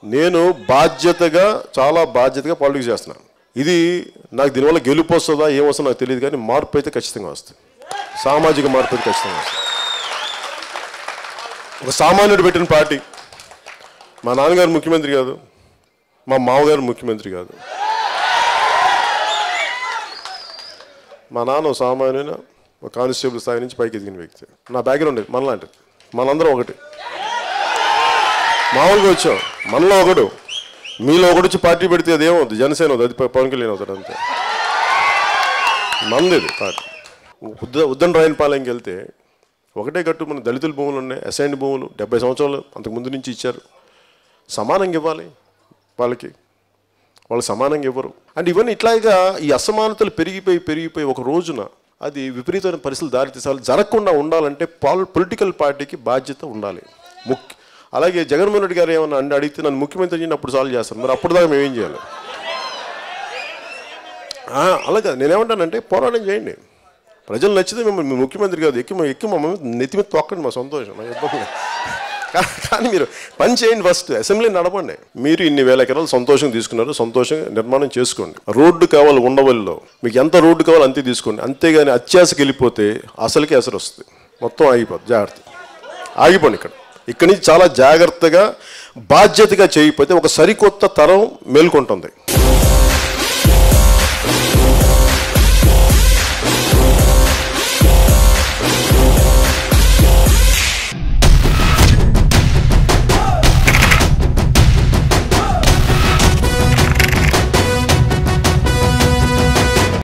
నేను బాధ్యతగా చాలా బాధ్యతగా పాలిటిక్స్ చేస్తున్నాను. ఇది నాకు దీనివల్ల గెలుపు వస్తుందా ఏమొస్తుందో నాకు తెలియదు, కానీ మార్పు అయితే ఖచ్చితంగా వస్తుంది. సామాజిక మార్పు అయితే ఖచ్చితంగా వస్తుంది. ఒక సామాన్యుడు పెట్టిన పార్టీ. మా నాన్నగారు ముఖ్యమంత్రి కాదు, మా మామగారు ముఖ్యమంత్రి కాదు. మా నాన్న సామాన్యున ఒక కానిస్టేబుల్ స్థాయి నుంచి పైకి ఎదిగిన వ్యక్తి. నా బ్యాక్గ్రౌండ్ మనలాంటిది, మనందరం ఒకటి. మామూలుగా వచ్చాం, మనలో ఒకడు, మీలో ఒకటి వచ్చి పార్టీ పెడితే అది ఏమవుతుంది, జనసేన అవుతుంది, అది పవన్ కళ్యాణ్ అవుతాడు అంతే. మంది పార్టీ. ఉద్దన్ రాయనపాలెంకి వెళ్తే ఒకటే గట్టు, మన దళితుల భూములు ఉన్నాయి, అసైన్డ్ భూములు 70 సంవత్సరాలు అంతకుముందు నుంచి ఇచ్చారు. సమానంగా ఇవ్వాలి వాళ్ళకి, వాళ్ళు సమానంగా ఇవ్వరు. అండ్ ఇవన్నీ ఇట్లాగా ఈ అసమానతలు పెరిగిపోయి ఒక రోజున అది విపరీతమైన పరిస్థితులు దారితీసాలి. జరగకుండా ఉండాలంటే పొలిటికల్ పార్టీకి బాధ్యత ఉండాలి. అలాగే జగన్మోహన్ రెడ్డి గారు ఏమన్నా అడిగితే నన్ను ముఖ్యమంత్రి అప్పుడు సాల్వ్ చేస్తాను, మరి అప్పుడు దాకా మేమేం చేయాలి? అలాగే నేనేమంటానంటే పోరాటం చేయండి, ప్రజలు నచ్చితే మిమ్మల్ని ముఖ్యమంత్రి కాదు ఎక్కి మమ్మల్ని నెత్తి మీద తొక్కండి, మా సంతోషం, మా ఇబ్బంది. కానీ మీరు పని చేయండి, ఫస్ట్ అసెంబ్లీ నడపండి. మీరు ఇన్ని వేల ఎకరాలు సంతోషంగా తీసుకున్నారు, సంతోషంగా నిర్మాణం చేసుకోండి. రోడ్డు కావాలి ఉండవల్లిలో, మీకు ఎంత రోడ్డు కావాలో అంతే తీసుకోండి. అంతేగాని అత్యాశకి వెళ్ళిపోతే అసలుకి అసలు వస్తుంది, మొత్తం ఆగిపోతుంది. జాగ్రత్త, ఆగిపోండి. ఇక్కడి నుంచి చాలా జాగ్రత్తగా బాధ్యతగా చేయకపోతే ఒక సరికొత్త తరం మేల్కొంటుంది.